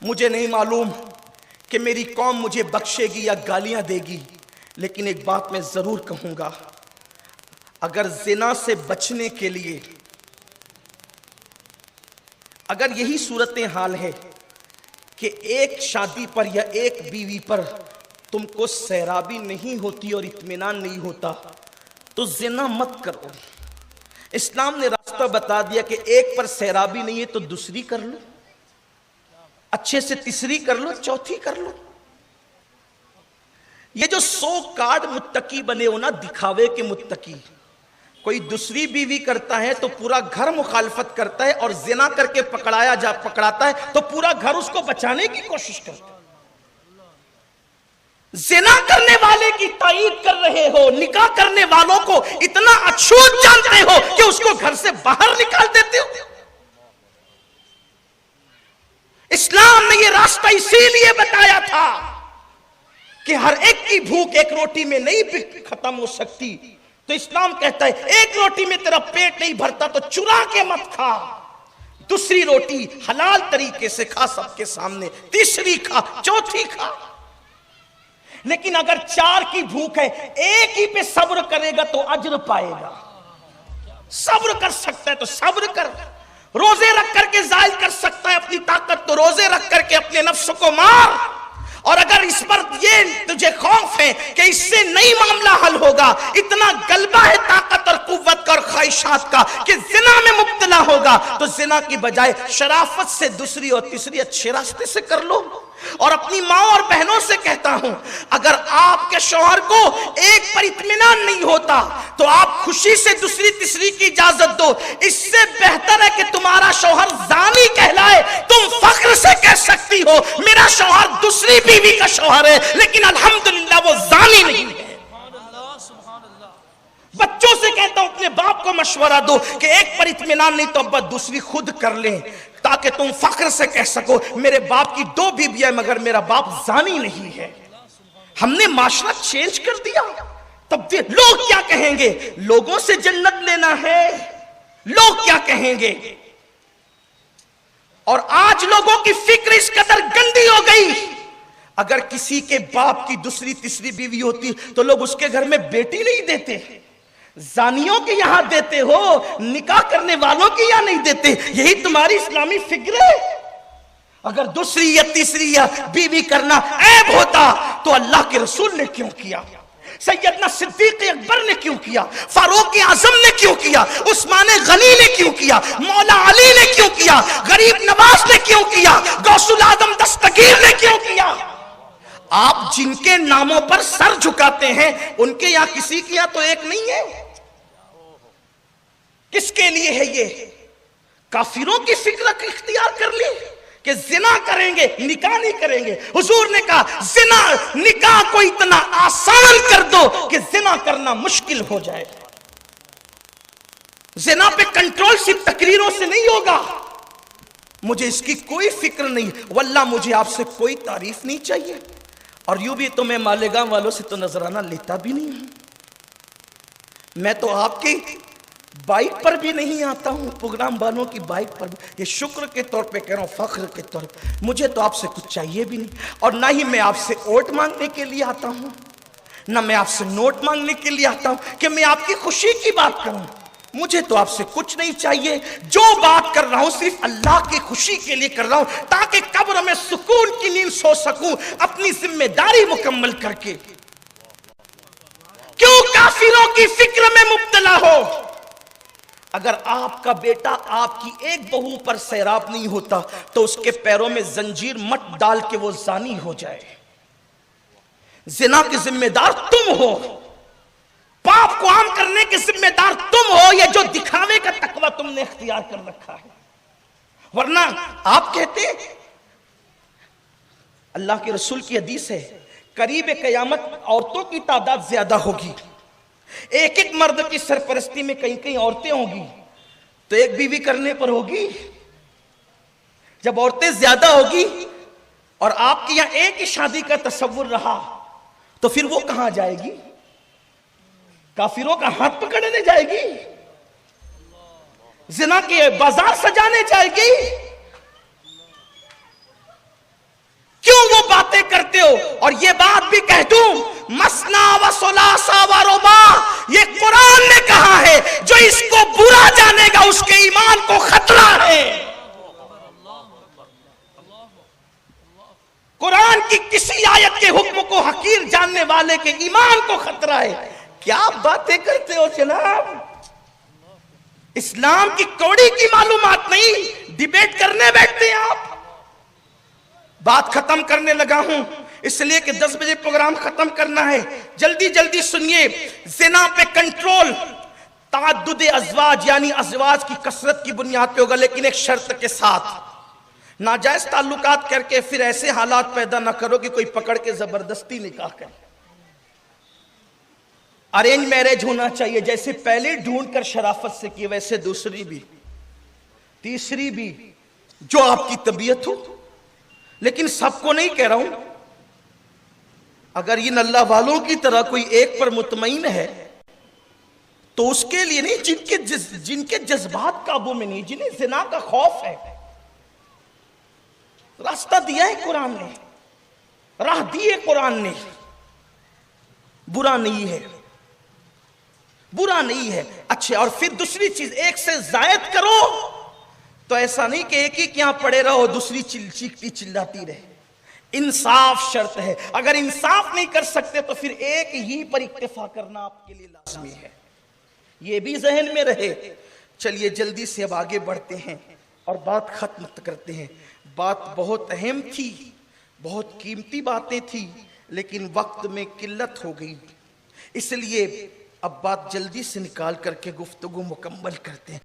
مجھے نہیں معلوم کہ میری قوم مجھے بخشے گی یا گالیاں دے گی، لیکن ایک بات میں ضرور کہوں گا، اگر زنا سے بچنے کے لیے اگر یہی صورتحال ہے کہ ایک شادی پر یا ایک بیوی پر تم کو سیرابی نہیں ہوتی اور اطمینان نہیں ہوتا تو زنا مت کرو۔ اسلام نے راستہ بتا دیا کہ ایک پر سیرابی نہیں ہے تو دوسری کر لو، اچھے سے تیسری کر لو، چوتھی کر لو۔ یہ جو 100 کارڈ متقی بنے ہو نا، دکھاوے کے متقی، کوئی دوسری بیوی کرتا ہے تو پورا گھر مخالفت کرتا ہے، اور زنا کر کے پکڑاتا ہے تو پورا گھر اس کو بچانے کی کوشش کرتا ہے۔ زنا کرنے والے کی تائید کر رہے ہو، نکاح کرنے والوں کو اتنا اچھوت جانتے ہو کہ اس کو گھر سے باہر نکال دیتے ہو۔ اسلام نے یہ راستہ اسی لیے بتایا تھا کہ ہر ایک کی بھوک ایک روٹی میں نہیں ختم ہو سکتی، تو اسلام کہتا ہے ایک روٹی میں تیرا پیٹ نہیں بھرتا تو چرا کے مت کھا، دوسری روٹی حلال طریقے سے کھا سب کے سامنے، تیسری کھا، چوتھی کھا۔ لیکن اگر 4 کی بھوک ہے، ایک ہی پہ صبر کرے گا تو اجر پائے گا۔ صبر کر سکتا ہے تو صبر کر، روزے رکھ کر کے ظاہر کر سکتا ہے اپنی طاقت تو روزے رکھ کر کے اپنے نفس کو مار۔ اور اگر اس پر یہ تجھے خوف ہے کہ اس سے نہیں معاملہ حل ہوگا، اتنا غلبہ ہے طاقت اور قوت کا اور خواہشات کا کہ زنا میں مبتلا ہوگا، تو زنا کی بجائے شرافت سے دوسری اور تیسری اچھے راستے سے کر لو۔ اور اپنی ماں اور بہنوں سے کہتا ہوں، اگر آپ کے شوہر کو ایک پر اطمینان نہیں ہوتا تو آپ خوشی سے دوسری تیسری کی اجازت دو۔ اس سے بہتر ہے کہ تمہارا شوہر زانی کہلائے، تم فخر سے کہہ سکتی ہو میرا شوہر دوسری بیوی کا شوہر ہے لیکن الحمدللہ وہ زانی نہیں ہے۔ بچوں سے کہتا ہوں اپنے باپ کو مشورہ دو کہ ایک پر اطمینان نہیں تو ابا دوسری خود کر لیں، تاکہ تم فخر سے کہہ سکو میرے باپ کی 2 بیویاں مگر میرا باپ زانی نہیں ہے۔ ہم نے معاشرہ چینج کر دیا۔ تب لوگ کیا کہیں گے؟ لوگوں سے جنت لینا ہے، لوگ کیا کہیں گے؟ اور آج لوگوں کی فکر اس قدر گندی ہو گئی، اگر کسی کے باپ کی دوسری تیسری بیوی ہوتی تو لوگ اس کے گھر میں بیٹی نہیں دیتے۔ زانیوں کے یہاں دیتے ہو، نکاح کرنے والوں کے یہاں نہیں دیتے۔ یہی تمہاری اسلامی فکر ہے۔ اگر دوسری یا تیسری یا بیوی کرنا عیب ہوتا تو اللہ کے رسول نے کیوں کیا؟ سیدنا صدیق اکبر نے کیوں کیا؟ فاروق اعظم نے کیوں کیا؟ عثمان غنی نے کیوں کیا؟ مولا علی نے کیوں کیا؟ غریب نواز نے کیوں کیا؟ غوث العظم دستگیر نے کیوں کیا؟ آپ جن کے ناموں پر سر جھکاتے ہیں ان کے یہاں کسی کے یہاں تو ایک نہیں ہے۔ کس کے لیے ہے یہ؟ کافروں کی فکر اختیار کر لی کہ زنا کریں گے، نکاح نہیں کریں گے۔ حضور نے کہا زنا نکاح کو اتنا آسان کر دو کہ زنا کرنا مشکل ہو جائے۔ زنا پہ کنٹرول صرف تقریروں سے نہیں ہوگا۔ مجھے اس کی کوئی فکر نہیں، واللہ مجھے آپ سے کوئی تعریف نہیں چاہیے، اور یوں بھی تو میں مالیگاؤں والوں سے تو نذرانہ لیتا بھی نہیں ہوں۔ میں تو آپ کی بائک پر بھی نہیں آتا ہوں، پروگرام والوں کی بائک پر بھی۔ یہ شکر کے طور پہ کہہ رہا ہوں، فخر کے طور پہ۔ مجھے تو آپ سے کچھ چاہیے بھی نہیں، اور نہ ہی میں آپ سے ووٹ مانگنے کے لیے آتا ہوں، نہ میں آپ سے نوٹ مانگنے کے لیے آتا ہوں کہ میں آپ کی خوشی کی بات کروں۔ مجھے تو آپ سے کچھ نہیں چاہیے، جو بات کر رہا ہوں صرف اللہ کی خوشی کے لیے کر رہا ہوں، تاکہ قبر میں سکون کی نیند سو سکوں اپنی ذمہ داری مکمل کر کے۔ کیوں کافروں کی فکر میں مبتلا ہو؟ اگر آپ کا بیٹا آپ کی ایک بہو پر سیراب نہیں ہوتا تو اس کے پیروں میں زنجیر مت ڈال کے وہ زانی ہو جائے۔ زنا کے ذمہ دار تم ہو، پاپ کو عام کرنے کے ذمہ دار تم ہو، یہ جو دکھاوے کا تقوی تم نے اختیار کر رکھا ہے۔ ورنہ آپ کہتے ہیں، اللہ کے رسول کی حدیث ہے، قریب قیامت عورتوں کی تعداد زیادہ ہوگی، ایک ایک مرد کی سرپرستی میں کئی کئی عورتیں ہوں گی، تو ایک بیوی کرنے پر ہوگی۔ جب عورتیں زیادہ ہوگی اور آپ کی یہاں ایک ہی شادی کا تصور رہا تو پھر وہ کہاں جائے گی؟ کافروں کا ہاتھ پکڑنے جائے گی؟ زنا کے بازار سجانے جائے گی؟ اور یہ بات بھی کہہ دوں، مسنا و ثلاثہ و رباع یہ قرآن نے کہا ہے، جو اس کو برا جانے گا اس کے ایمان کو خطرہ ہے۔ قرآن کی کسی آیت کے حکم کو حقیر جاننے والے کے ایمان کو خطرہ ہے۔ کیا باتیں کرتے ہو جناب؟ اسلام کی کوڑی کی معلومات نہیں، ڈیبیٹ کرنے بیٹھتے ہیں آپ۔ بات ختم کرنے لگا ہوں اس لیے کہ 10 بجے پروگرام ختم کرنا ہے۔ جلدی جلدی سنیے، زنا پہ کنٹرول تعدد ازواج یعنی ازواج کی کثرت کی بنیاد پہ ہوگا، لیکن ایک شرط کے ساتھ، ناجائز تعلقات کر کے پھر ایسے حالات پیدا نہ کرو کہ کوئی پکڑ کے زبردستی نکاح کرے۔ ارینج میرج ہونا چاہیے، جیسے پہلے ڈھونڈ کر شرافت سے کی ویسے دوسری بھی تیسری بھی، جو آپ کی طبیعت ہو۔ لیکن سب کو نہیں کہہ رہا ہوں، اگر ان اللہ والوں کی طرح کوئی ایک پر مطمئن ہے تو اس کے لیے نہیں، جن کے جذبات قابو میں نہیں، جنہیں زنا کا خوف ہے۔ راستہ دیا ہے قرآن نے، راہ دی ہے قرآن نے، برا نہیں ہے، برا نہیں ہے۔ اچھا، اور پھر دوسری چیز، ایک سے زائد کرو تو ایسا نہیں کہ ایک ہی یہاں پڑے رہو دوسری چیختی چلاتی رہے۔ انصاف شرط ہے، اگر انصاف نہیں کر سکتے تو پھر ایک ہی پر اکتفا کرنا آپ کے لیے لازمی ہے، یہ بھی ذہن میں رہے۔ چلیے جلدی سے اب آگے بڑھتے ہیں اور بات ختم کرتے ہیں۔ بات بہت اہم تھی، بہت قیمتی باتیں تھی، لیکن وقت میں قلت ہو گئی، اس لیے اب بات جلدی سے نکال کر کے گفتگو مکمل کرتے ہیں۔